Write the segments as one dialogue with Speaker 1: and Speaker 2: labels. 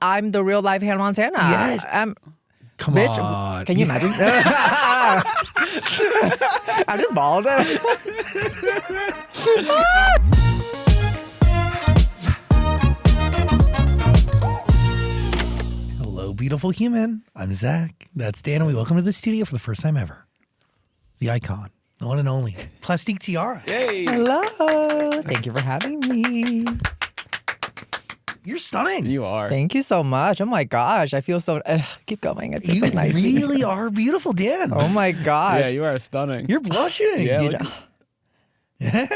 Speaker 1: I'm the real life Hannah Montana.
Speaker 2: Yes. Come
Speaker 1: bitch,
Speaker 2: on.
Speaker 1: can you imagine? I'm just bald.
Speaker 2: Hello, beautiful human. I'm Zach. That's Dan, and we welcome to the studio for the first time ever. The icon, the one and only, Platisque Tiara.
Speaker 3: Yay!
Speaker 1: Hello. Thank you for having me.
Speaker 2: You're stunning.
Speaker 3: You are.
Speaker 1: Thank you so much. Oh my gosh. I feel so... keep going. I feel
Speaker 2: You
Speaker 1: so nice.
Speaker 2: really are beautiful, Dan.
Speaker 1: Oh my gosh.
Speaker 3: Yeah, you are stunning.
Speaker 2: You're blushing.
Speaker 3: Yeah,
Speaker 1: You
Speaker 3: look-
Speaker 1: don't-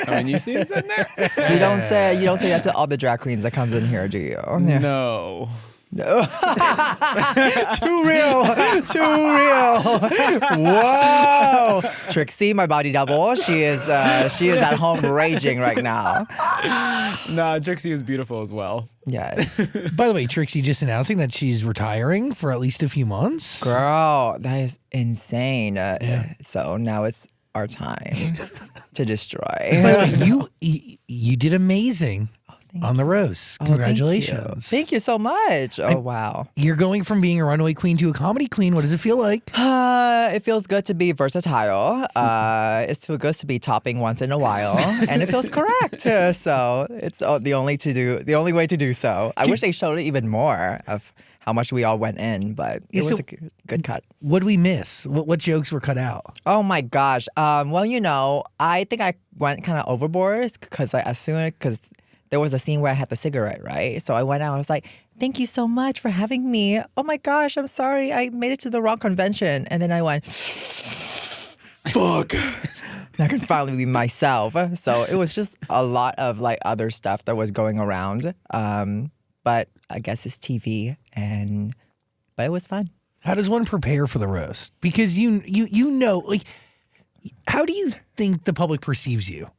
Speaker 3: I mean, you see this in there?
Speaker 1: You don't say that to all the drag queens that comes in here, do you? Yeah.
Speaker 3: No.
Speaker 1: No. Too real. Whoa. Trixie, my body double. She is at home raging right now.
Speaker 3: Nah, Trixie is beautiful as well.
Speaker 1: Yes.
Speaker 2: By the way, Trixie just announcing that she's retiring for at least a few months.
Speaker 1: Girl, that is insane. So now it's our time to destroy.
Speaker 2: By the way, you did amazing on the roast.
Speaker 1: Oh,
Speaker 2: Congratulations.
Speaker 1: Thank you so much. Oh, wow.
Speaker 2: You're going from being a runaway queen to a comedy queen. What does it feel like?
Speaker 1: It feels good to be versatile. It feels good to be topping once in a while, and it feels correct. So it's the only way to do so. I wish they showed it even more of how much we all went in, but it was a good cut.
Speaker 2: What did we miss? What jokes were cut out?
Speaker 1: Oh my gosh. Well, I think I went kind of overboard because there was a scene where I had the cigarette, right? So I went out and I was like, thank you so much for having me. Oh my gosh, I'm sorry. I made it to the wrong convention. And then I went, fuck. I can finally be myself. So it was just a lot of like other stuff that was going around. But I guess it's TV, but it was fun.
Speaker 2: How does one prepare for the roast? Because you know, like, how do you think the public perceives you?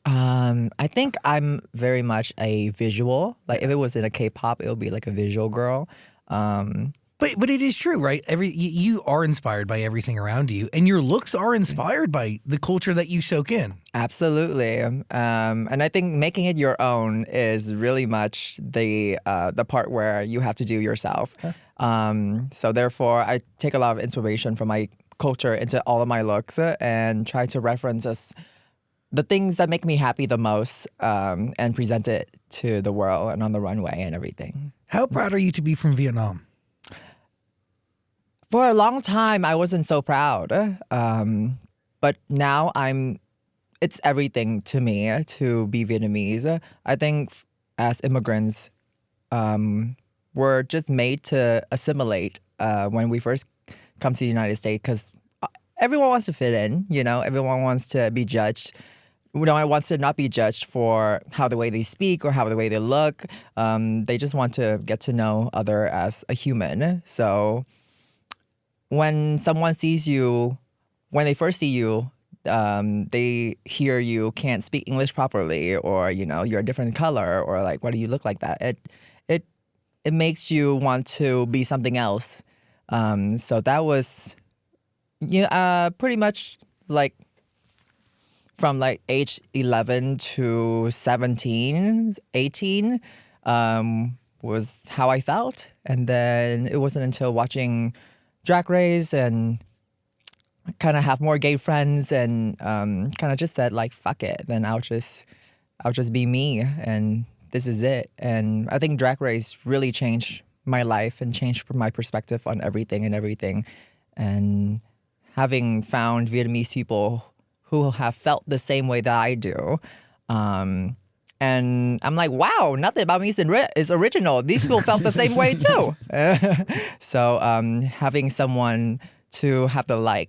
Speaker 1: I think I'm very much a visual. Like if it was in a K-pop, it would be like a visual girl.
Speaker 2: But it is true, right? You are inspired by everything around you, and your looks are inspired by the culture that you soak in.
Speaker 1: Absolutely. And I think making it your own is really much the part where you have to do yourself. So therefore, I take a lot of inspiration from my culture into all of my looks and try to reference the things that make me happy the most and present it to the world and on the runway and everything.
Speaker 2: How proud are you to be from Vietnam?
Speaker 1: For a long time, I wasn't so proud. But now it's everything to me to be Vietnamese. I think as immigrants, we're just made to assimilate when we first come to the United States because everyone wants to fit in, everyone wants to be judged. No one wants to not be judged for the way they speak or the way they look. They just want to get to know other as a human. So when someone sees you, when they first see you, they hear you can't speak English properly, or you're a different color, or like, why do you look like that? It makes you want to be something else. So that was pretty much like from like age 11 to 17, 18 was how I felt. And then it wasn't until watching Drag Race and kind of have more gay friends and kind of just said like, fuck it. Then I'll just be me, and this is it. And I think Drag Race really changed my life and changed my perspective on everything. And having found Vietnamese people who have felt the same way that I do. And I'm like, wow, nothing about me is original. These people felt the same way too. So having someone to have a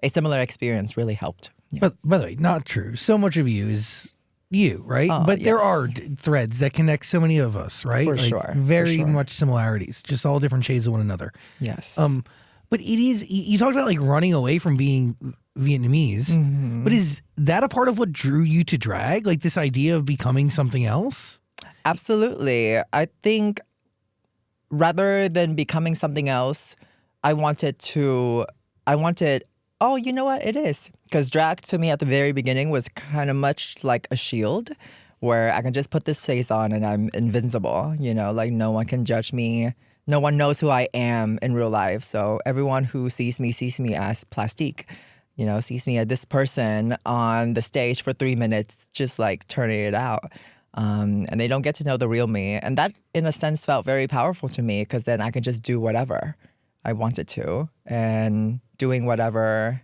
Speaker 1: similar experience really helped. Yeah.
Speaker 2: But by the way, not true. So much of you is you, right?
Speaker 1: Oh,
Speaker 2: but there
Speaker 1: yes.
Speaker 2: are threads that connect so many of us, right?
Speaker 1: For sure.
Speaker 2: Very much similarities, just all different shades of one another.
Speaker 1: Yes.
Speaker 2: But it is, you talked about like running away from being Vietnamese, but is that a part of what drew you to drag? Like this idea of becoming something else?
Speaker 1: Absolutely. I think rather than becoming something else, I wanted, oh, you know what? It is. Because drag to me at the very beginning was kind of much like a shield where I can just put this face on and I'm invincible. You know, like no one can judge me. No one knows who I am in real life. So everyone who sees me as Plastique. You know, sees me as this person on the stage for 3 minutes, just like turning it out. And they don't get to know the real me. And that, in a sense, felt very powerful to me because then I could just do whatever I wanted to. And doing whatever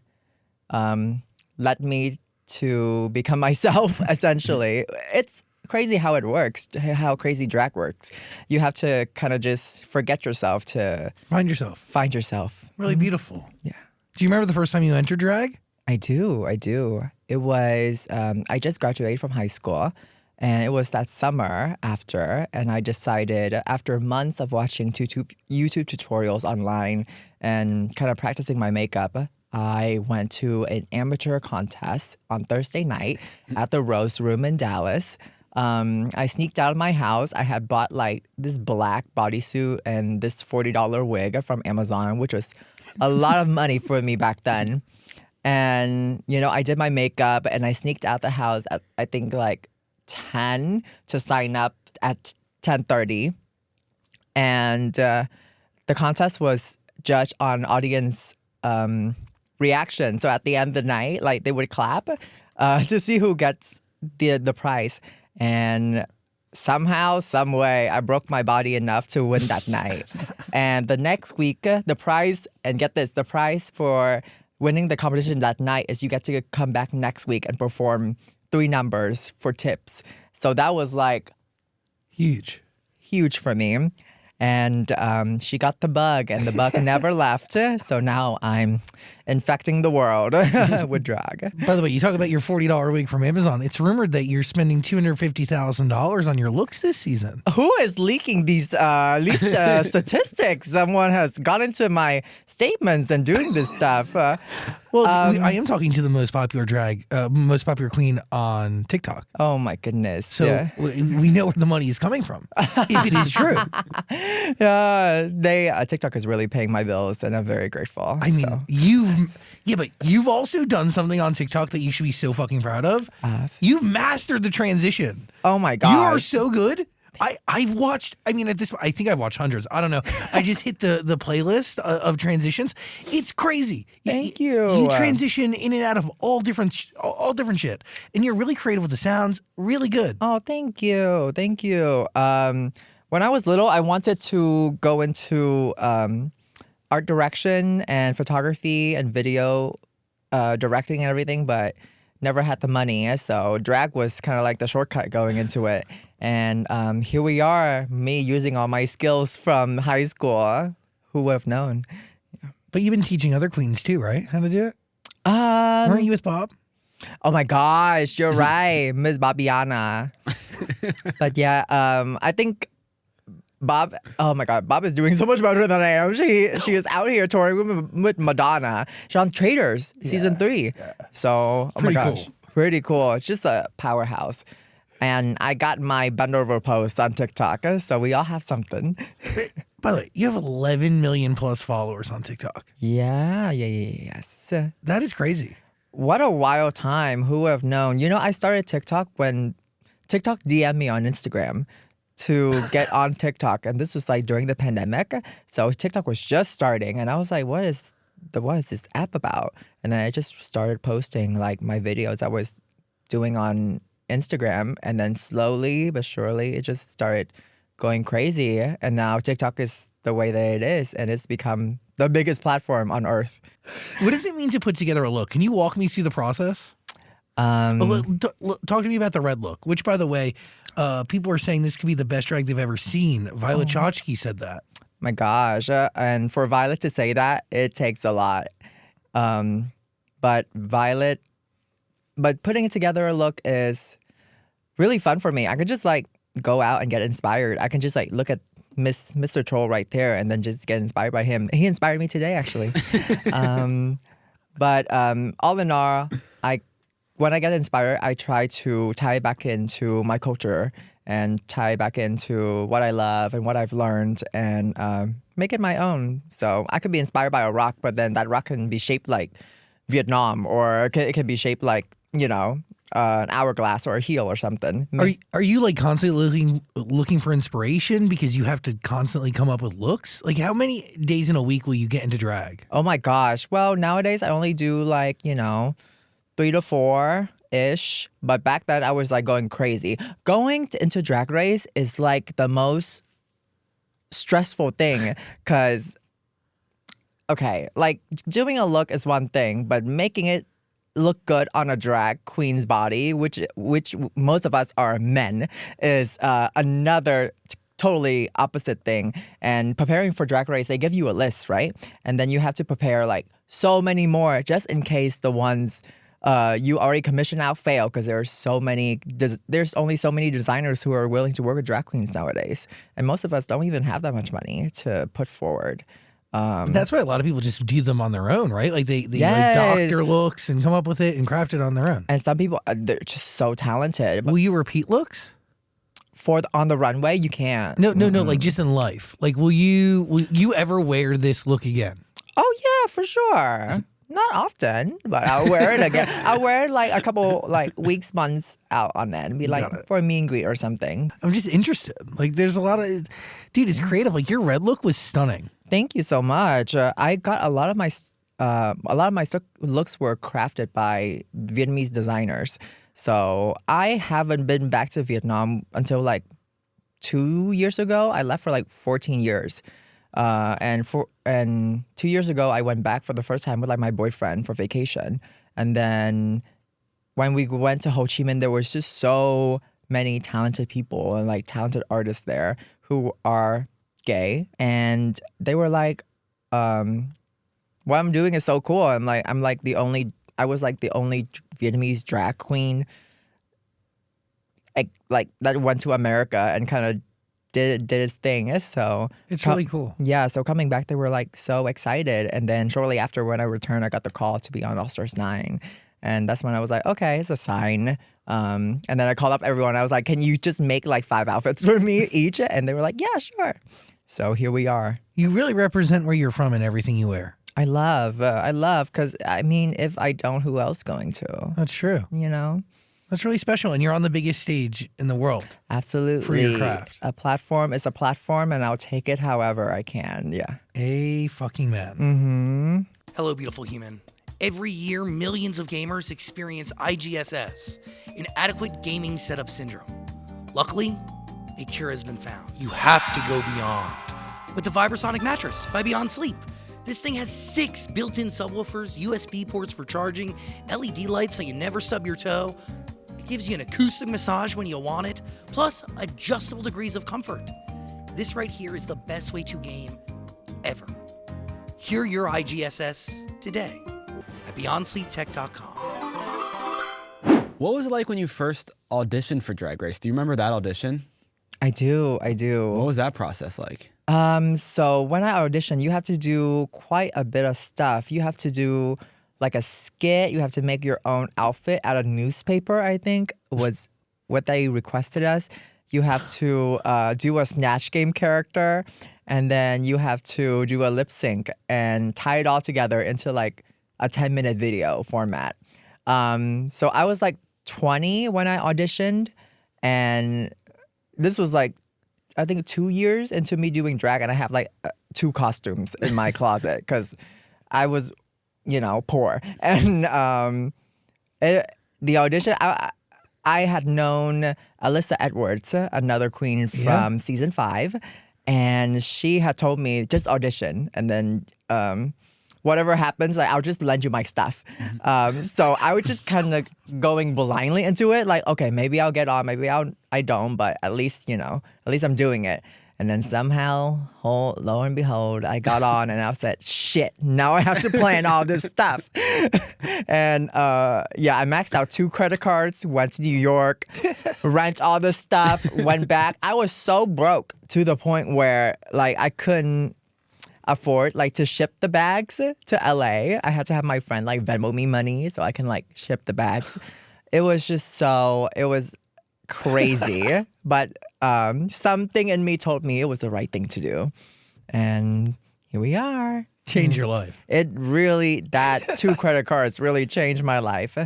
Speaker 1: led me to become myself, essentially. It's crazy how it works, how crazy drag works. You have to kind of just forget yourself to
Speaker 2: Find yourself. Really beautiful.
Speaker 1: Yeah.
Speaker 2: Do you remember the first time you entered drag?
Speaker 1: I do. It was, I just graduated from high school. And it was that summer after, and I decided after months of watching YouTube tutorials online and kind of practicing my makeup, I went to an amateur contest on Thursday night at the Rose Room in Dallas. I sneaked out of my house. I had bought like this black bodysuit and this $40 wig from Amazon, which was a lot of money for me back then. And, you know, I did my makeup and I sneaked out the house at, I think, like 10 to sign up at 10:30. And the contest was judged on audience reaction. So at the end of the night, like they would clap to see who gets the prize. And somehow, some way, I broke my body enough to win that night. And the next week, the prize, and get this, the prize for winning the competition that night is you get to come back next week and perform 3 numbers for tips. So that was like
Speaker 2: Huge
Speaker 1: for me. And she got the bug, and the bug never left. So now I'm infecting the world with drag.
Speaker 2: By the way, you talk about your $40 wig from Amazon. It's rumored that you're spending $250,000 on your looks this season.
Speaker 1: Who is leaking these statistics? Someone has got into my statements and doing this stuff.
Speaker 2: Well, I am talking to the most popular queen on TikTok.
Speaker 1: Oh my goodness.
Speaker 2: So
Speaker 1: yeah.
Speaker 2: we know where the money is coming from, if it is true.
Speaker 1: TikTok is really paying my bills, and I'm very grateful.
Speaker 2: I mean, but you've also done something on TikTok that you should be so fucking proud of. You've mastered the transition.
Speaker 1: Oh my god,
Speaker 2: you are so good. I've watched. I mean, I think I've watched hundreds. I don't know. I just hit the playlist of transitions. It's crazy.
Speaker 1: Thank you.
Speaker 2: You transition in and out of all different shit, and you're really creative with the sounds. Really good.
Speaker 1: Oh, thank you. When I was little, I wanted to go into art direction and photography and video directing and everything, but never had the money. So drag was kind of like the shortcut going into it. And here we are, me using all my skills from high school. Who would have known?
Speaker 2: Yeah. But you've been teaching other queens too, right? How to do it? Weren't you with Bob?
Speaker 1: Oh my gosh, you're right, Ms. Babiana. But yeah, I think Bob, oh my God, Bob is doing so much better than I am. She is out here touring with Madonna. She's on Traders season 3. Yeah. So, oh my gosh, pretty cool. It's just a powerhouse. And I got my bend over post on TikTok, so we all have something.
Speaker 2: By the way, you have 11 million plus followers on TikTok.
Speaker 1: Yes.
Speaker 2: That is crazy.
Speaker 1: What a wild time. Who would have known? You know, I started TikTok when TikTok DM'd me on Instagram to get on TikTok, and this was like during the pandemic. So TikTok was just starting, and I was like, what is this app about? And then I just started posting like my videos I was doing on Instagram, and then slowly but surely it just started going crazy. And now TikTok is the way that it is, and it's become the biggest platform on earth.
Speaker 2: What does it mean to put together a look? Can you walk me through the process? Talk to me about the red look, which, by the way, people are saying this could be the best drag they've ever seen. Violet Chachki said that.
Speaker 1: My gosh. And for Violet to say that, it takes a lot. But putting together a look is really fun for me. I could just like go out and get inspired. I can just like look at Mr. Troll right there and then just get inspired by him. He inspired me today, actually. But all in all, when I get inspired, I try to tie it back into my culture and tie it back into what I love and what I've learned and make it my own. So I could be inspired by a rock, but then that rock can be shaped like Vietnam, or it can be shaped like, you know, an hourglass or a heel or something.
Speaker 2: Are you like constantly looking for inspiration because you have to constantly come up with looks? Like how many days in a week will you get into drag?
Speaker 1: Oh my gosh. Well, nowadays I only do like, 3 to 4-ish. But back then I was like going crazy. Into Drag Race is like the most stressful thing because, okay, like doing a look is one thing, but making it look good on a drag queen's body, which most of us are men, is another totally opposite thing. And preparing for Drag Race, they give you a list, right? And then you have to prepare like so many more just in case the ones you already commissioned out fail, because there's only so many designers who are willing to work with drag queens nowadays. And most of us don't even have that much money to put forward.
Speaker 2: That's why a lot of people just do them on their own, right? Like they
Speaker 1: Yes.
Speaker 2: like doctor looks and come up with it and craft it on their own.
Speaker 1: And some people, they're just so talented. But
Speaker 2: Will you repeat looks?
Speaker 1: on the runway, you can't.
Speaker 2: No, like just in life. Like will you ever wear this look again?
Speaker 1: Oh yeah, for sure. Not often, but I'll wear it again. I'll wear it like a couple like weeks, months out on end. Be like for a meet and greet or something.
Speaker 2: I'm just interested. Like there's a lot of, dude, it's creative. Like your red look was stunning.
Speaker 1: Thank you so much. I got a lot of my looks were crafted by Vietnamese designers. So I haven't been back to Vietnam until like 2 years ago. I left for like 14 years. And 2 years ago, I went back for the first time with like my boyfriend for vacation. And then when we went to Ho Chi Minh, there was just so many talented people and like talented artists there who are gay. And they were like, what I'm doing is so cool. I was like the only Vietnamese drag queen like that went to America and kind of did its thing. So
Speaker 2: it's really cool.
Speaker 1: Yeah, so coming back, they were like so excited. And then shortly after, when I returned, I got the call to be on S.9. And that's when I was like, okay, it's a sign. And then I called up everyone. I was like, can you just make like 5 outfits for me each? And they were like, yeah, sure. So here we are.
Speaker 2: You really represent where you're from in everything you wear.
Speaker 1: I love, because I mean, if I don't, who else going to?
Speaker 2: That's true.
Speaker 1: You know?
Speaker 2: That's really special. And you're on the biggest stage in the world.
Speaker 1: Absolutely.
Speaker 2: For your craft.
Speaker 1: A platform is a platform, and I'll take it however I can. Yeah.
Speaker 2: A fucking man.
Speaker 1: Mm-hmm.
Speaker 2: Hello, beautiful human. Every year, millions of gamers experience IGSS, inadequate gaming setup syndrome. Luckily, a cure has been found. You have to go beyond. With the Vibrasonic mattress by Beyond Sleep. This thing has 6 built-in subwoofers, USB ports for charging, LED lights so you never stub your toe. It gives you an acoustic massage when you want it, plus adjustable degrees of comfort. This right here is the best way to game ever. Cure your IGSS today at BeyondSleepTech.com.
Speaker 3: What was it like when you first auditioned for Drag Race? Do you remember that audition?
Speaker 1: I do.
Speaker 3: What was that process like?
Speaker 1: So when I audition, you have to do quite a bit of stuff. You have to do like a skit. You have to make your own outfit out of newspaper, I think, was what they requested us. You have to do a Snatch Game character, and then you have to do a lip sync and tie it all together into like a 10-minute video format. So I was like 20 when I auditioned, and this was like, I think 2 years into me doing drag, and I have like 2 costumes in my closet because I was, poor. And the audition, I had known Alyssa Edwards, another queen from season 5, and she had told me just audition, and then whatever happens, like I'll just lend you my stuff. So I was just kind of going blindly into it, like, okay, maybe I'll get on, maybe I don't, but at least I'm doing it. And then somehow, lo and behold, I got on, and I said, shit, now I have to plan all this stuff. And I maxed out 2 credit cards, went to New York, rent all this stuff, went back. I was so broke to the point where like I couldn't afford like to ship the bags to LA. I had to have my friend like Venmo me money so I can like ship the bags. It was crazy, but something in me told me it was the right thing to do, and here we are.
Speaker 2: Change your life.
Speaker 1: It really, that 2 credit cards really changed my life.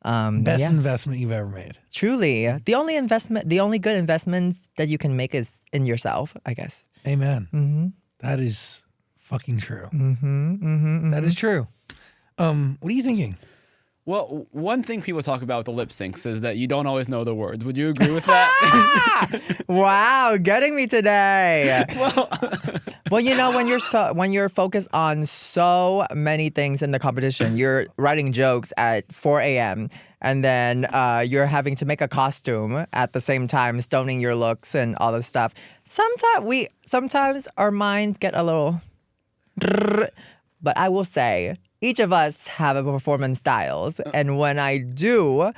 Speaker 2: Best investment you've ever made.
Speaker 1: Truly. The only good investments that you can make is in yourself, I guess.
Speaker 2: Amen.
Speaker 1: Mm-hmm.
Speaker 2: That is fucking true.
Speaker 1: Mm-hmm.
Speaker 2: That is true. What are you thinking?
Speaker 3: Well, one thing people talk about with the lip syncs is that you don't always know the words. Would you agree with that?
Speaker 1: Wow, getting me today. Well, you know, when you're focused on so many things in the competition, you're writing jokes at 4 a.m. and then you're having to make a costume at the same time, stoning your looks and all this stuff. Sometimes our minds get a little, but I will say, each of us have a performance styles, and when I do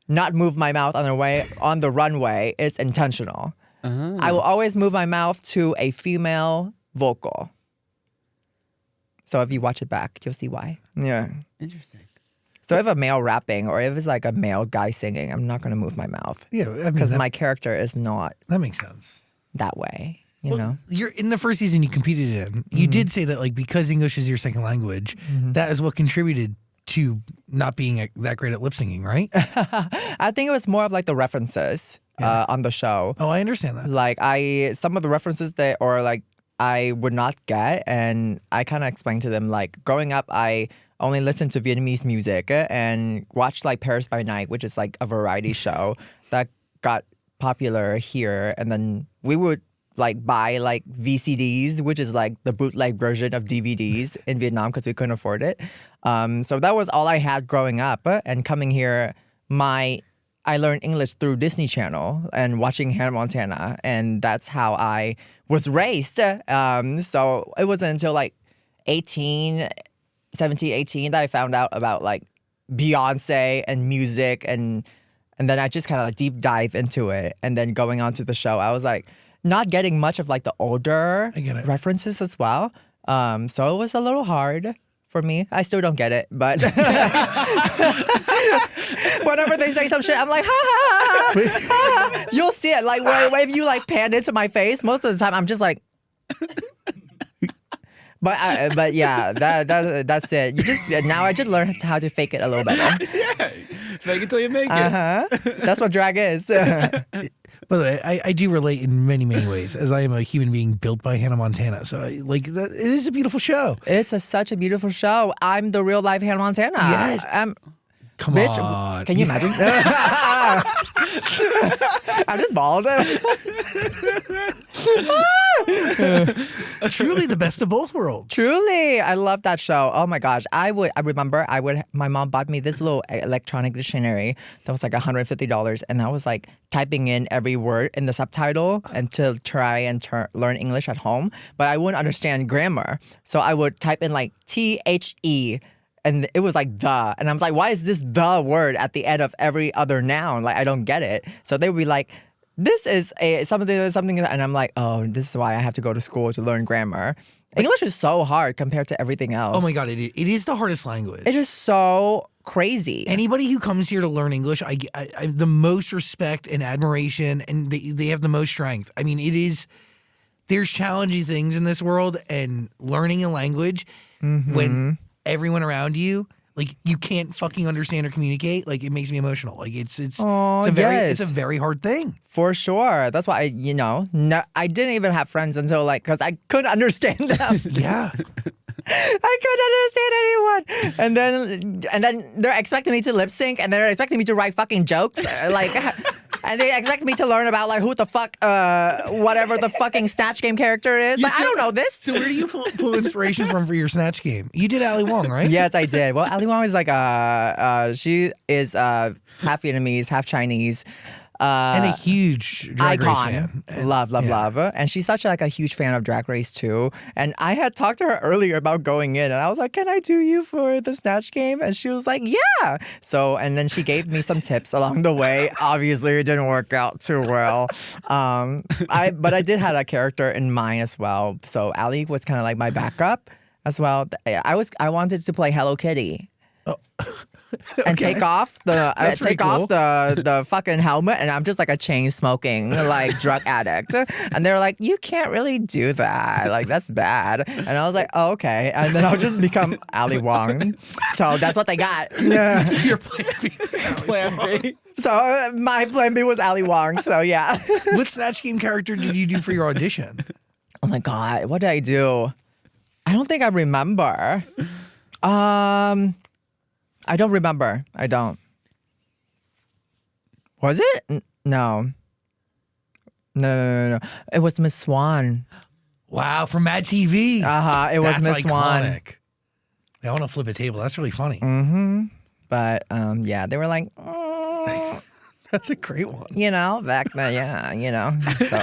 Speaker 1: not move my mouth on the runway, it's intentional. I will always move my mouth to a female vocal. So if you watch it back, you'll see why. Yeah.
Speaker 3: Interesting.
Speaker 1: So if a male rapping or if it's like a male guy singing, I'm not going to move my mouth.
Speaker 2: Yeah,
Speaker 1: because my character is not
Speaker 2: that makes sense.
Speaker 1: That way. You know,
Speaker 2: you're in the first season you competed in. You did say that, like, because English is your second language, that is what contributed to not being that great at lip syncing, right?
Speaker 1: I think it was more of like the references on the show.
Speaker 2: Oh, I understand that.
Speaker 1: Like some of the references I would not get, and I kind of explained to them, like, growing up, I only listened to Vietnamese music and watched like Paris by Night, which is like a variety show that got popular here, and then we would like buy like VCDs, which is like the bootleg version of DVDs in Vietnam because we couldn't afford it. So that was all I had growing up. And coming here, I learned English through Disney Channel and watching Hannah Montana, and that's how I was raised. So it wasn't until like 17, 18 that I found out about like Beyonce and music, and then I just kind of like deep dive into it. And then going on to the show, I was like, not getting much of like the older references as well. So it was a little hard for me. I still don't get it, but whenever they say some shit, I'm like, ha ha ha, ha, ha. You'll see it. Like when you like pan into my face, most of the time I'm just like, but yeah, that's it. Now I just learned how to fake it a little better.
Speaker 3: Yeah, fake it till you make it.
Speaker 1: That's what drag is.
Speaker 2: By the way, I do relate in many, many ways, as I am a human being built by Hannah Montana. So, it is a beautiful show.
Speaker 1: It's such a beautiful show. I'm the real life Hannah Montana.
Speaker 2: Yes. Come
Speaker 1: bitch,
Speaker 2: on.
Speaker 1: Can you imagine? I'm just bald.
Speaker 2: Truly the best of both worlds.
Speaker 1: Truly. I love that show. Oh my gosh. I remember my mom bought me this little electronic dictionary that was like $150, and I was like typing in every word in the subtitle and to try and learn English at home, but I wouldn't understand grammar. So I would type in like THE, and it was like the, and I was like, why is this the word at the end of every other noun? Like, I don't get it. So they would be like, this is something, and I'm like, oh, this is why I have to go to school to learn grammar. English is so hard compared to everything else.
Speaker 2: Oh my God, it is the hardest language.
Speaker 1: It is so crazy.
Speaker 2: Anybody who comes here to learn English, I the most respect and admiration, and they have the most strength. I mean, there's challenging things in this world, and learning a language when everyone around you, like, you can't fucking understand or communicate, like, it makes me emotional. Like, it's a very hard thing.
Speaker 1: For sure. That's why I didn't even have friends until like, because I couldn't understand them.
Speaker 2: Yeah.
Speaker 1: I couldn't understand anyone. And then they're expecting me to lip sync, and they're expecting me to write fucking jokes. Like, and they expect me to learn about like who the fuck, whatever the fucking Snatch Game character is. Like, I don't know this.
Speaker 2: So where do you pull inspiration from for your Snatch Game? You did Ali Wong, right?
Speaker 1: Yes, I did. Well, Ali Wong is like she is half Vietnamese, half Chinese.
Speaker 2: And a huge Drag Race fan.
Speaker 1: Love. And she's such like a huge fan of Drag Race too. And I had talked to her earlier about going in, and I was like, can I do you for the Snatch Game? And she was like, yeah. So, and then she gave me some tips along the way. Obviously, it didn't work out too well. But I did have a character in mind as well. So Ali was kind of like my backup as well. I wanted to play Hello Kitty. and take off the
Speaker 2: That's pretty cool.
Speaker 1: the fucking helmet, and I'm just like a chain smoking like drug addict. And they're like, you can't really do that. Like that's bad. And I was like, oh, okay. And then I'll just become Ali Wong. So that's what they got. Yeah.
Speaker 2: Your plan B.
Speaker 3: Plan B.
Speaker 1: So my plan B was Ali Wong. So yeah.
Speaker 2: What Snatch Game character did you do for your audition?
Speaker 1: Oh my God, what did I do? I don't think I remember. I don't remember. I don't. Was it? No. No. It was Miss Swan.
Speaker 2: Wow, from Mad TV.
Speaker 1: It was
Speaker 2: That's
Speaker 1: Miss Swan.
Speaker 2: iconic. I want to flip a table. That's really funny.
Speaker 1: But yeah, they were like,
Speaker 2: That's a great one.
Speaker 1: you know, back then, yeah, you know. So.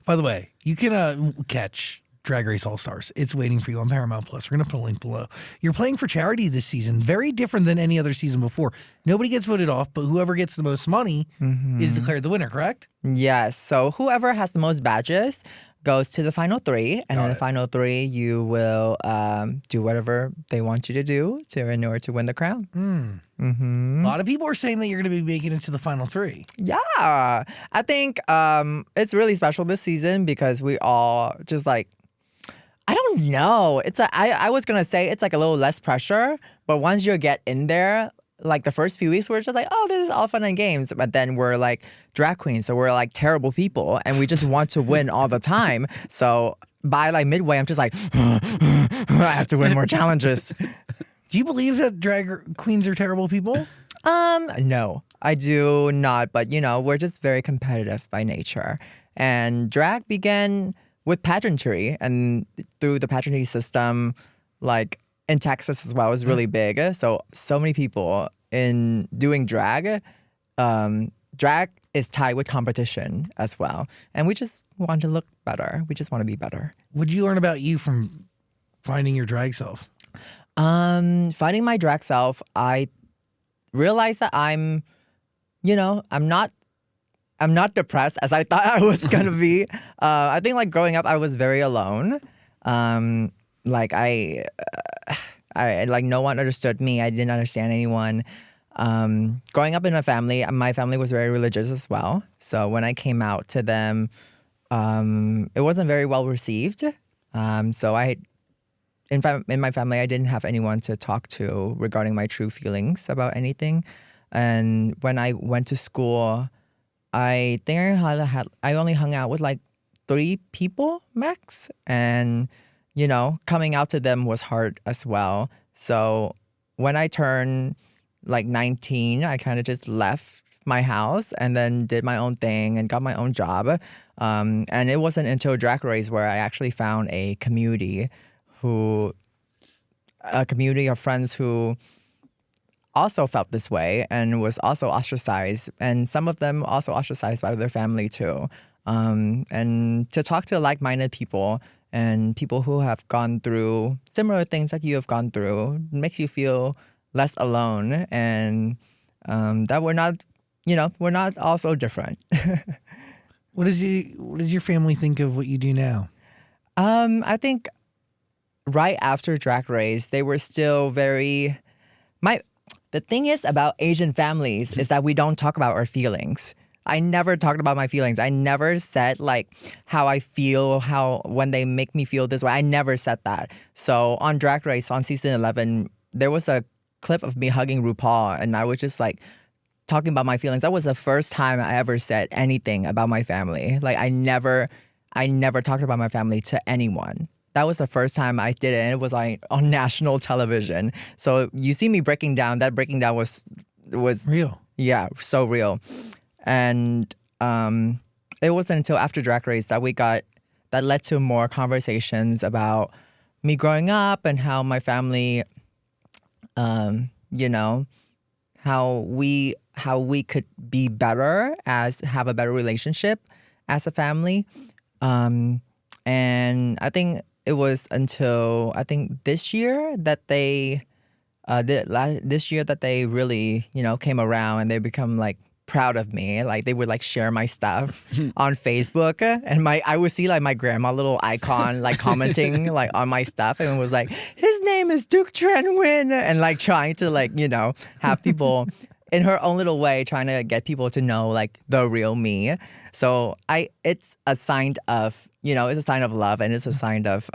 Speaker 2: By the way, you can catch Drag Race All Stars. It's waiting for you on Paramount Plus. We're going to put a link below. You're playing for charity this season. Very different than any other season before. Nobody gets voted off, but whoever gets the most money is declared the winner, correct?
Speaker 1: Yes. So whoever has the most badges goes to the final three, and in the final three, you will do whatever they want you to do in order to win the crown.
Speaker 2: A lot of people are saying that you're going to be making it to the final three.
Speaker 1: Yeah, I think it's really special this season because we all just like, I don't know. I was gonna say it's like a little less pressure, but once you get in there, like the first few weeks, we're just like, oh, this is all fun and games. But then we're like drag queens, so we're like terrible people, and we just want to win all the time. So by like midway, I'm just like, I have to win more challenges.
Speaker 2: Do you believe that drag queens are terrible people?
Speaker 1: No, I do not. But you know, we're just very competitive by nature, and drag began with pageantry, and through the pageantry system, like in Texas as well, is really big. So many people in doing drag. Drag is tied with competition as well, and we just want to look better. We just want to be better.
Speaker 2: What did you learn about you from finding your drag self?
Speaker 1: Finding my drag self, I realized that I'm not depressed as I thought I was gonna be. I think like growing up, I was very alone. Like I like no one understood me. I didn't understand anyone. Growing up in a family, my family was very religious as well. So when I came out to them, it wasn't very well received. So in my family, I didn't have anyone to talk to regarding my true feelings about anything. And when I went to school, I think I only hung out with like 3 people max. And, you know, coming out to them was hard as well. So when I turned like 19, I kind of just left my house and then did my own thing and got my own job. And it wasn't until Drag Race where I actually found a community of friends who also felt this way and was also ostracized, and some of them also ostracized by their family too. And to talk to like-minded people and people who have gone through similar things that you have gone through makes you feel less alone, and that we're not all so different.
Speaker 2: What does your family think of what you do now?
Speaker 1: I think right after Drag Race, they were still very. The thing is about Asian families is that we don't talk about our feelings. I never talked about my feelings. I never said like how I feel, when they make me feel this way. I never said that. So on Drag Race on season 11, there was a clip of me hugging RuPaul, and I was just like talking about my feelings. That was the first time I ever said anything about my family. Like I never talked about my family to anyone. That was the first time I did it, and it was like on national television. So you see me breaking down. That breaking down was
Speaker 2: real.
Speaker 1: Yeah, so real. And it wasn't until after Drag Race that that led to more conversations about me growing up and how my family, how we could be better, have a better relationship as a family. And I think it was until this year that they really, came around and they become like proud of me. Like they would like share my stuff on Facebook, and I would see like my grandma little icon like commenting like on my stuff, and it was like, his name is Duke Trenwin, and like trying to like, you know, have people in her own little way trying to get people to know like the real me. So it's a sign of, you know, it's a sign of love, and it's a sign of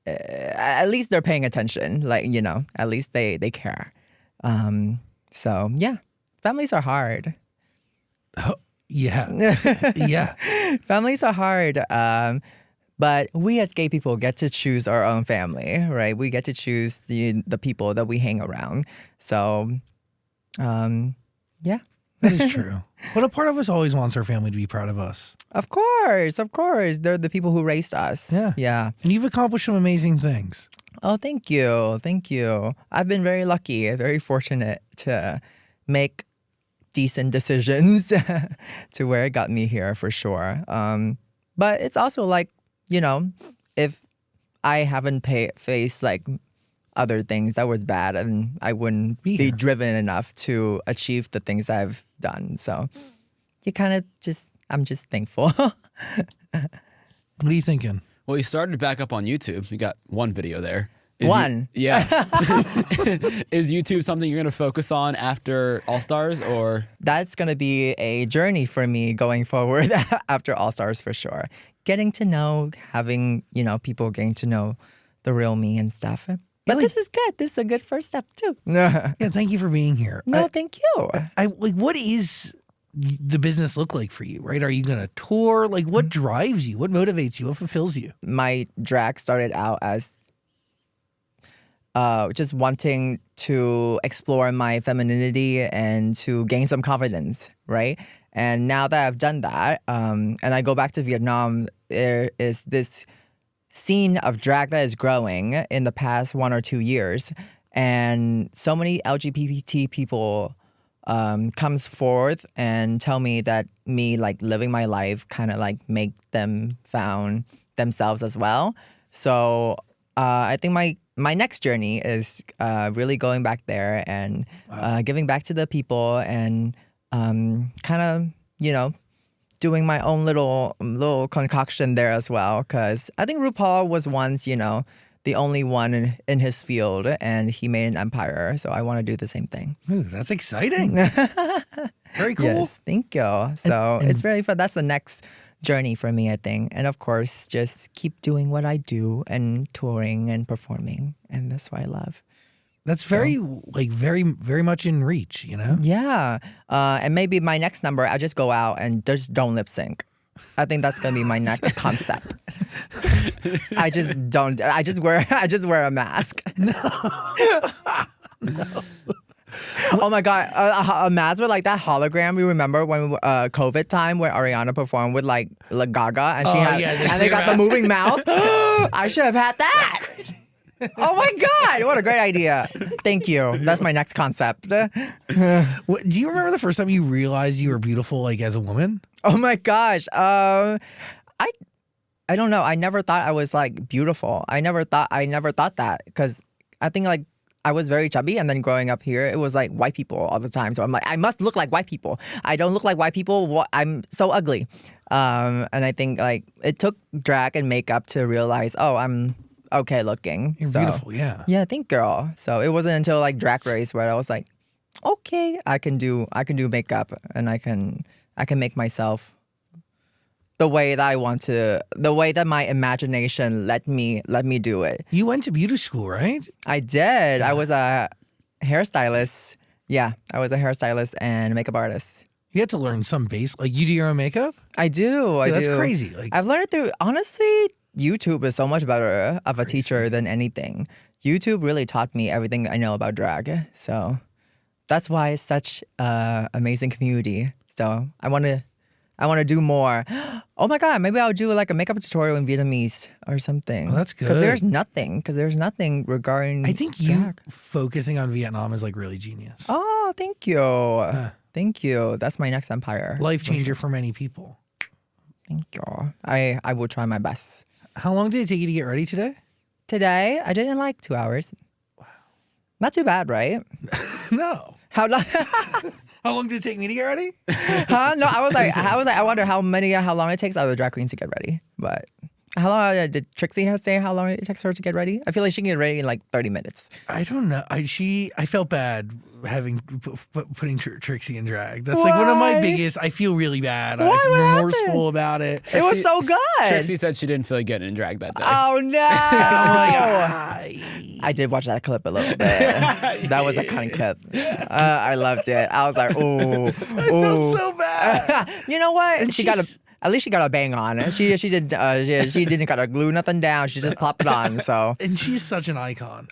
Speaker 1: at least they're paying attention. Like, you know, at least they care. So yeah, families are hard.
Speaker 2: Oh, yeah. Yeah.
Speaker 1: Families are hard. But we as gay people get to choose our own family, right? We get to choose the people that we hang around. So, yeah.
Speaker 2: That is true. But a part of us always wants our family to be proud of us.
Speaker 1: Of course. They're the people who raised us.
Speaker 2: Yeah.
Speaker 1: Yeah.
Speaker 2: And you've accomplished some amazing things.
Speaker 1: Oh, thank you. Thank you. I've been very lucky, very fortunate to make decent decisions to where it got me here for sure. But it's also like, you know, if I haven't faced like other things that was bad, and I wouldn't be driven enough to achieve the things I've done. So you kind of I'm just thankful.
Speaker 2: What are you thinking?
Speaker 3: Well, you started back up on YouTube. You got one video there.
Speaker 1: Yeah.
Speaker 3: Is YouTube something you're going to focus on after All Stars, or?
Speaker 1: That's going to be a journey for me going forward after All Stars for sure. Getting to know, having, you know, people getting to know the real me and stuff. But this is good. This is a good first step too.
Speaker 2: Yeah, thank you for being here.
Speaker 1: No, thank you.
Speaker 2: Like, what is the business look like for you, right? Are you going to tour? Like, what drives you? What motivates you? What fulfills you?
Speaker 1: My drag started out as just wanting to explore my femininity and to gain some confidence, right? And now that I've done that, and I go back to Vietnam, there is this scene of drag that is growing in the past 1 or 2 years. And so many LGBT people comes forth and tell me that me like living my life kind of like make them found themselves as well. So I think my next journey is really going back there and giving back to the people and kind of, you know, doing my own little concoction there as well. Because I think RuPaul was once, you know, the only one in his field, and he made an empire. So I want to do the same thing.
Speaker 2: Ooh, that's exciting. Very cool.
Speaker 1: Yes, thank you. So it's very fun. That's the next journey for me, I think. And of course, just keep doing what I do and touring and performing. And that's what I love.
Speaker 2: That's very much in reach, you know?
Speaker 1: Yeah. And maybe my next number, I just go out and just don't lip sync. I think that's gonna be my next concept. I just wear a mask. No. Oh my God, a mask with like that hologram. You remember when COVID time where Ariana performed with like Gaga and she and they got the moving mouth. I should have had that. Oh my God, what a great idea. Thank you. That's my next concept.
Speaker 2: Do you remember the first time you realized you were beautiful, like as a woman?
Speaker 1: Oh my gosh. I don't know. I never thought I was like beautiful. I never thought that, because I think like I was very chubby, and then growing up here, it was like white people all the time. So I'm like, I must look like white people. I don't look like white people. I'm so ugly. And I think like it took drag and makeup to realize, oh, I'm okay looking.
Speaker 2: You're beautiful, yeah.
Speaker 1: Yeah, thank girl. So it wasn't until like Drag Race where I was like, okay, I can do makeup, and I can make myself the way that I want to, the way that my imagination let me do it.
Speaker 2: You went to beauty school, right?
Speaker 1: I did. Yeah. I was a hairstylist. Yeah, I was a hairstylist and makeup artist.
Speaker 2: You had to learn some base, like you do your own makeup?
Speaker 1: I do. I do.
Speaker 2: That's crazy. Like,
Speaker 1: I've learned through, honestly, YouTube is so much better of a teacher than anything. YouTube really taught me everything I know about drag. So that's why it's such an amazing community. So I want to do more. Oh my God, maybe I'll do like a makeup tutorial in Vietnamese or something.
Speaker 2: Oh, that's good.
Speaker 1: Because there's nothing regarding
Speaker 2: I think you focusing on Vietnam is like really genius.
Speaker 1: Oh, thank you. Thank you. That's my next empire.
Speaker 2: Life changer for many people.
Speaker 1: Thank you. I will try my best.
Speaker 2: How long did it take you to get ready today?
Speaker 1: Today, I did it in like 2 hours. Wow. Not too bad, right?
Speaker 2: No.
Speaker 1: How long?
Speaker 2: How long did it take me to get ready?
Speaker 1: Huh? No, I was like, I wonder how long it takes other drag queens to get ready. But how long did Trixie say how long it takes her to get ready? I feel like she can get ready in like 30 minutes.
Speaker 2: I don't know. I felt bad putting Trixie in drag. That's like one of my biggest. I feel really bad. I'm remorseful about it.
Speaker 1: It was so good.
Speaker 3: Trixie said she didn't feel like getting in drag that day.
Speaker 1: Oh no!
Speaker 2: I'm like,
Speaker 1: I did watch that clip a little bit. That was a kind of clip. I loved it. I was like, ooh,
Speaker 2: I felt so bad.
Speaker 1: You know what?
Speaker 2: And
Speaker 1: at least she got a bang on. She didn't gotta glue nothing down. She just popped it on. So
Speaker 2: and she's such an icon.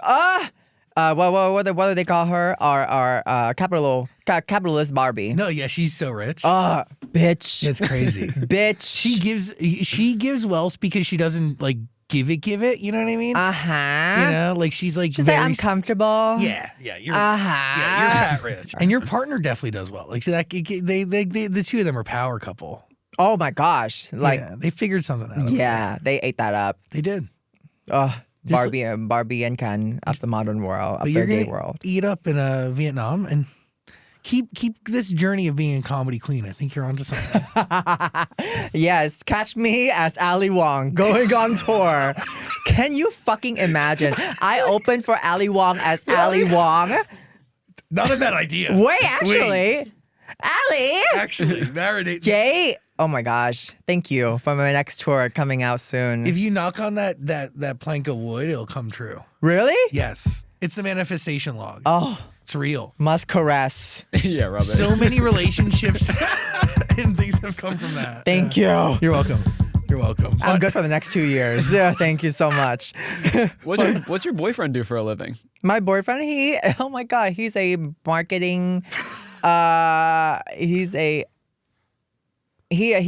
Speaker 1: what do they call her? Our capitalist Barbie.
Speaker 2: No, yeah, she's so rich.
Speaker 1: Bitch.
Speaker 2: It's crazy.
Speaker 1: Bitch.
Speaker 2: She gives wealth because she doesn't like give it. You know what I mean?
Speaker 1: Uh-huh.
Speaker 2: You know, like she's like
Speaker 1: I'm comfortable.
Speaker 2: Yeah, you're fat rich, and your partner definitely does well. Like so that they the two of them are power couple.
Speaker 1: Oh my gosh! Like
Speaker 2: they figured something out.
Speaker 1: Yeah, they ate that up.
Speaker 2: They did.
Speaker 1: Barbie and Ken of the modern world, of the gay world.
Speaker 2: Eat up in Vietnam and keep this journey of being a comedy queen. I think you're onto something.
Speaker 1: Yes, catch me as Ali Wong going on tour. Can you fucking imagine? I opened for Ali Wong as Ali Wong.
Speaker 2: Not a bad idea.
Speaker 1: Wait, actually. Ali!
Speaker 2: Actually, marinate.
Speaker 1: Jay, oh my gosh. Thank you for my next tour coming out soon.
Speaker 2: If you knock on that plank of wood, it'll come true.
Speaker 1: Really?
Speaker 2: Yes. It's the manifestation log.
Speaker 1: Oh.
Speaker 2: It's real.
Speaker 1: Must caress.
Speaker 3: Yeah, rub it.
Speaker 2: So many relationships and things have come from that.
Speaker 1: Thank you.
Speaker 2: You're welcome. You're welcome.
Speaker 1: I'm good for the next 2 years. Yeah, thank you so much.
Speaker 3: What's your boyfriend do for a living?
Speaker 1: My boyfriend, oh my God, he's a marketing, he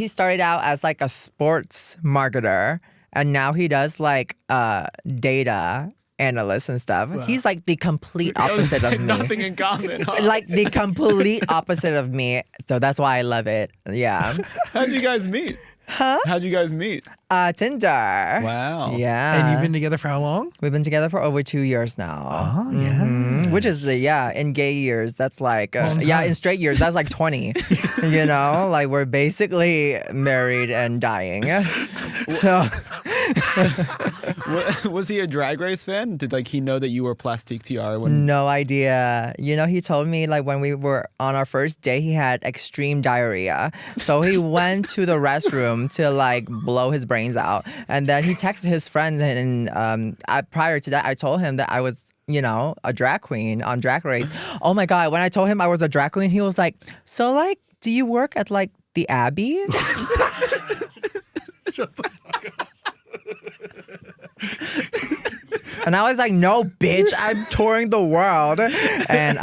Speaker 1: started out as like a sports marketer and now he does like data analyst and stuff. Wow. He's like the complete opposite of me.
Speaker 3: Nothing in common, huh?
Speaker 1: Like the complete opposite of me. So that's why I love it. Yeah.
Speaker 3: How'd you guys meet?
Speaker 1: Huh?
Speaker 3: How'd you guys meet?
Speaker 1: Tinder.
Speaker 3: Wow.
Speaker 1: Yeah.
Speaker 2: And you've been together for how long?
Speaker 1: We've been together for over 2 years now.
Speaker 2: Oh, yeah.
Speaker 1: Mm-hmm. Which is, in gay years, that's like, in straight years, that's like 20. You know, like we're basically married and dying. So.
Speaker 3: Was he a Drag Race fan? Did he know that you were Platisque Tiara?
Speaker 1: No idea. You know, he told me like when we were on our first day, he had extreme diarrhea. So he went to the restroom to like blow his brains out. And then he texted his friends and prior to that, I told him that I was, a drag queen on Drag Race. Oh my God. When I told him I was a drag queen, he was like, so like, do you work at like the Abbey?
Speaker 2: Shut the fuck up.
Speaker 1: And I was like, no, bitch, I'm touring the world. And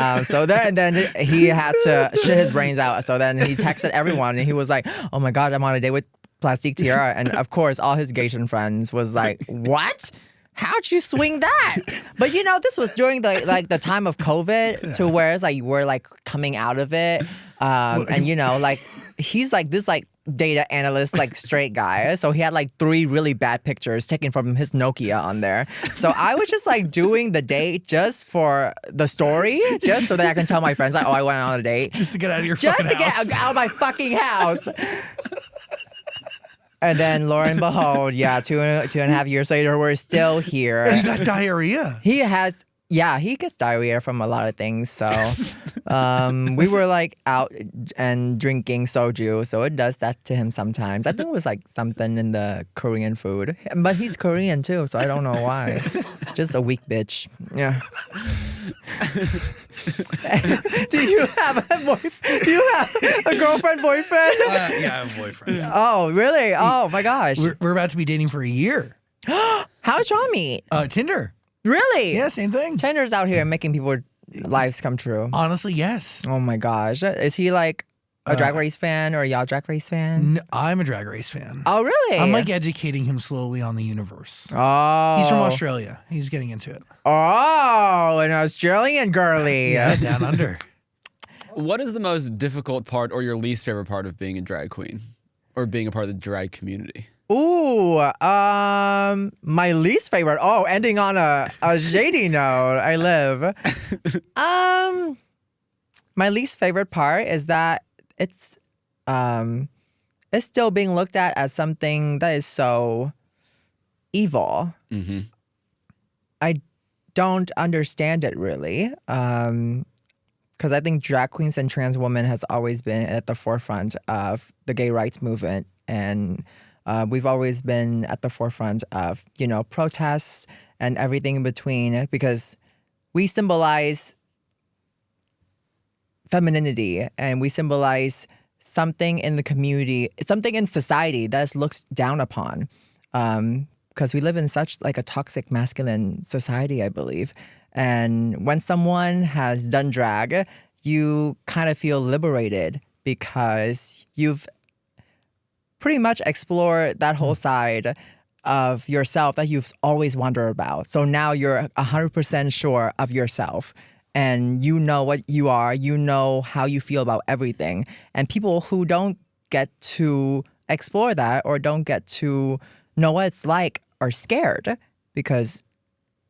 Speaker 1: then he had to shit his brains out. So then he texted everyone and he was like, oh my God, I'm on a date with Platisque Tiara. And of course, all his Gaysian friends was like, what? How'd you swing that? But this was during the time of COVID to where it's like we're like coming out of it. And like he's like this like data analyst, like straight guy. So he had like 3 really bad pictures taken from his Nokia on there. So I was just like doing the date just for the story, just so that I can tell my friends like, oh, I went on a date.
Speaker 2: Just to get out of your fucking house.
Speaker 1: Just to get out of my fucking house. And then, lo and behold, two and a half years later, we're still here.
Speaker 2: And he got diarrhea.
Speaker 1: He gets diarrhea from a lot of things. So we were like out and drinking soju. So it does that to him sometimes. I think it was like something in the Korean food. But he's Korean too, so I don't know why. Just a weak bitch. Yeah. Do you have a boyfriend? Do you have a girlfriend, boyfriend?
Speaker 2: Yeah, I have a boyfriend.
Speaker 1: Oh, really? Oh my gosh.
Speaker 2: We're about to be dating for a year.
Speaker 1: How'd y'all meet?
Speaker 2: Tinder.
Speaker 1: Really?
Speaker 2: Yeah, same thing.
Speaker 1: Tinder's out here making people's lives come true.
Speaker 2: Honestly, yes.
Speaker 1: Oh my gosh. Is he like a Drag Race fan or y'all Drag Race fan?
Speaker 2: I'm a Drag Race fan.
Speaker 1: Oh, really?
Speaker 2: I'm like educating him slowly on the universe.
Speaker 1: Oh.
Speaker 2: He's from Australia. He's getting into it.
Speaker 1: Oh, an Australian girly.
Speaker 2: Yeah, down under.
Speaker 3: What is the most difficult part or your least favorite part of being a drag queen or being a part of the drag community?
Speaker 1: Ooh, my least favorite. Oh, ending on a shady note. I live. My least favorite part is that it's still being looked at as something that is so evil.
Speaker 3: Mm-hmm.
Speaker 1: I don't understand it really. Because I think drag queens and trans women has always been at the forefront of the gay rights movement. And we've always been at the forefront of, protests and everything in between, because we symbolize femininity and we symbolize something in the community, something in society that is looked down upon. Because we live in such like a toxic masculine society, I believe. And when someone has done drag, you kind of feel liberated because you've pretty much explored that whole side of yourself that you've always wondered about. So now you're 100% sure of yourself and you know what you are, you know how you feel about everything. And people who don't get to explore that or don't get to know what it's like are scared, because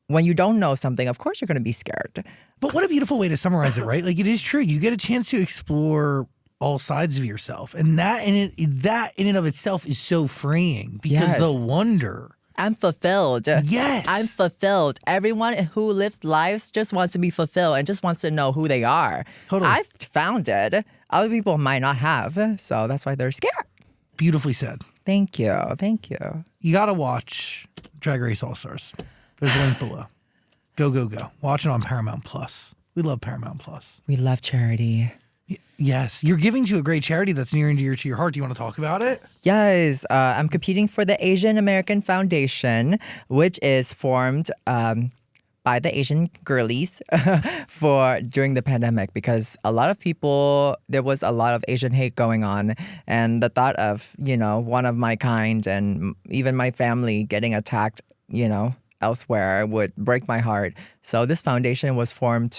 Speaker 1: when you don't know something, of course you're going to be scared.
Speaker 2: But what a beautiful way to summarize it, right? Like, it is true. You get a chance to explore all sides of yourself. And that in and of itself is so freeing, because the wonder.
Speaker 1: I'm fulfilled.
Speaker 2: Yes.
Speaker 1: I'm fulfilled. Everyone who lives lives just wants to be fulfilled and just wants to know who they are.
Speaker 2: Totally.
Speaker 1: I've found it. Other people might not have. So that's why they're scared.
Speaker 2: Beautifully said.
Speaker 1: Thank you. Thank you.
Speaker 2: You got to watch Drag Race All-Stars. There's a link below. Go, go, go. Watch it on Paramount Plus. We love Paramount Plus.
Speaker 1: We love charity.
Speaker 2: Yes. You're giving to a great charity that's near and dear to your heart. Do you want to talk about it?
Speaker 1: Yes. I'm competing for the Asian American Foundation, which is formed by the Asian girlies during the pandemic, because a lot of people, there was a lot of Asian hate going on. And the thought of, one of my kind and even my family getting attacked, elsewhere would break my heart. So this foundation was formed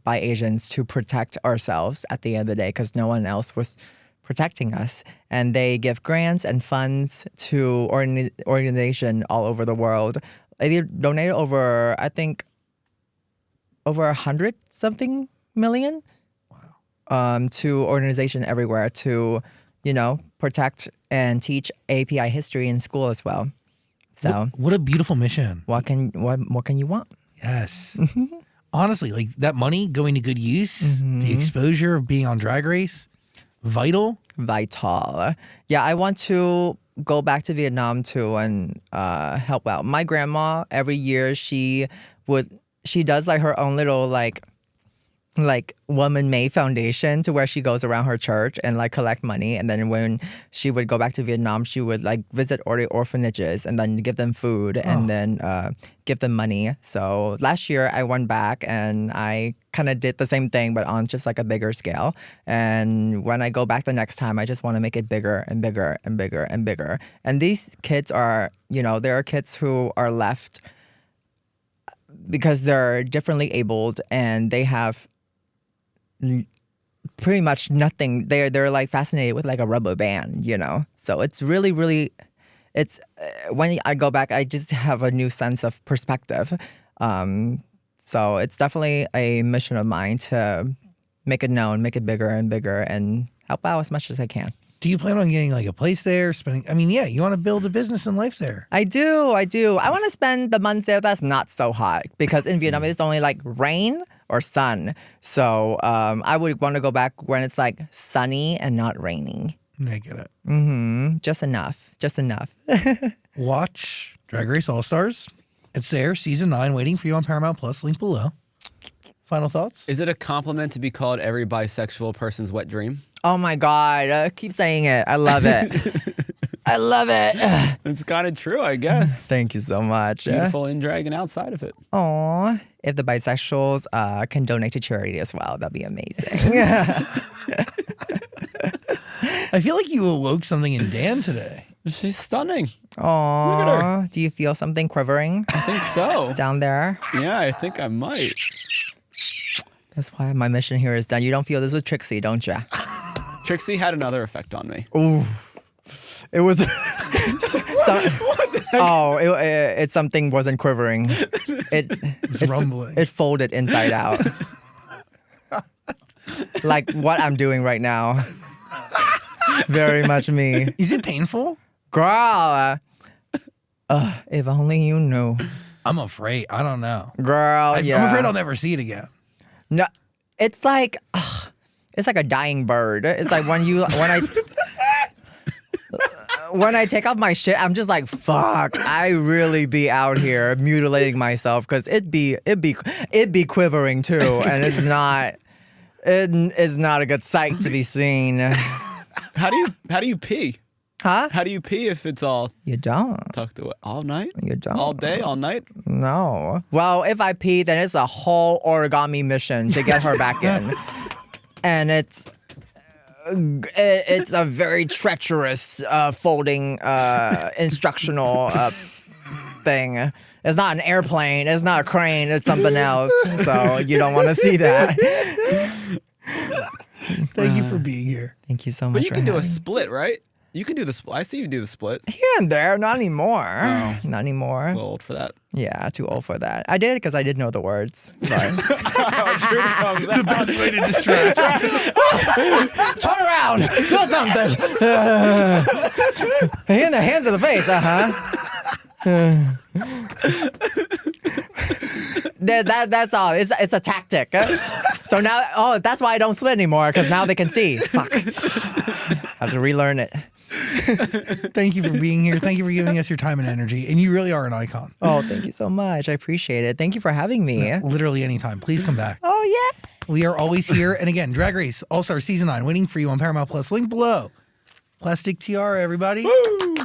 Speaker 1: by Asians to protect ourselves at the end of the day, because no one else was protecting us. And they give grants and funds to organizations all over the world. They donated over 100-something million to organization everywhere to, protect and teach API history in school as well. So
Speaker 2: what a beautiful mission.
Speaker 1: What more can you want?
Speaker 2: Yes. Honestly, like that money going to good use, the exposure of being on Drag Race, vital. Yeah, I want to go back to Vietnam too and help out. My grandma, every year she does like her own little like woman made foundation to where she goes around her church and like collect money. And then when she would go back to Vietnam, she would like visit orphanages and then give them food and then give them money. So last year I went back and I kind of did the same thing, but on just like a bigger scale. And when I go back the next time, I just want to make it bigger and bigger and bigger and bigger. And these kids are, there are kids who are left because they're differently abled and they have pretty much nothing. They're like fascinated with like a rubber band, So it's really, really, when I go back, I just have a new sense of perspective. So it's definitely a mission of mine to make it known, make it bigger and bigger, and help out as much as I can. Do you plan on getting like a place there, you want to build a business and life there?
Speaker 1: I do. I want to spend the months there that's not so hot, because in Vietnam it's only like rain or sun. So I would want to go back when it's like sunny and not raining.
Speaker 2: I get it.
Speaker 1: Just enough.
Speaker 2: Watch Drag Race All-Stars. It's there, season 9, waiting for you on Paramount Plus. Link below. Final thoughts?
Speaker 3: Is it a compliment to be called every bisexual person's wet dream?
Speaker 1: Oh my God, keep saying it. I love it. I love it.
Speaker 3: It's kind of true, I guess.
Speaker 1: Thank you so much.
Speaker 3: Beautiful in drag and outside of it.
Speaker 1: Aw, if the bisexuals can donate to charity as well, that'd be amazing.
Speaker 2: I feel like you awoke something in Dan today.
Speaker 3: She's stunning.
Speaker 1: Aw,
Speaker 3: look at her.
Speaker 1: Do you feel something quivering?
Speaker 3: I think so.
Speaker 1: Down there?
Speaker 3: Yeah, I think I might.
Speaker 1: That's why my mission here is done. You don't feel this with Trixie, don't you?
Speaker 3: Trixie had another effect on me.
Speaker 1: Ooh. It was... it's something wasn't quivering.
Speaker 2: It's rumbling.
Speaker 1: It folded inside out. like what I'm doing right now. Very much me.
Speaker 2: Is it painful?
Speaker 1: Girl, if only you knew.
Speaker 2: I'm afraid. I don't know.
Speaker 1: Girl,
Speaker 2: I'm afraid I'll never see it again.
Speaker 1: No, it's like a dying bird. It's like when I take off my shit, I'm just like, fuck. I really be out here mutilating myself because it'd be quivering too, and it's not a good sight to be seen.
Speaker 3: How do you pee?
Speaker 1: Huh?
Speaker 3: How do you pee if it's all
Speaker 1: You don't.
Speaker 3: tucked away all night?
Speaker 1: You don't.
Speaker 3: All day, all night?
Speaker 1: No. Well, if I pee, then it's a whole origami mission to get her back in. And it's a very treacherous folding instructional thing. It's not an airplane. It's not a crane. It's something else. So you don't want to see that.
Speaker 2: Thank you for being here.
Speaker 1: Thank you so much.
Speaker 3: But you
Speaker 1: for
Speaker 3: can do a
Speaker 1: having me.
Speaker 3: split, right? You can do the split. I see you do the split.
Speaker 1: Here and there, not anymore.
Speaker 3: Oh.
Speaker 1: Not anymore.
Speaker 3: A little old for that.
Speaker 1: Yeah, too old for that. I did it because I didn't know the words. Sorry.
Speaker 2: The best way to distract.
Speaker 1: Turn around! Do something! In the hands of the face, That's all. It's a tactic. So now, that's why I don't split anymore, because now they can see. Fuck. I have to relearn it.
Speaker 2: Thank you for being here. Thank you for giving us your time and energy. And you really are an icon.
Speaker 1: Oh, thank you so much. I appreciate it. Thank you for having me.
Speaker 2: Literally anytime. Please come back.
Speaker 1: Oh, yeah.
Speaker 2: We are always here. And again, Drag Race All-Star Season 9 waiting for you on Paramount Plus. Link below. Platisque Tiara, everybody.
Speaker 3: Woo!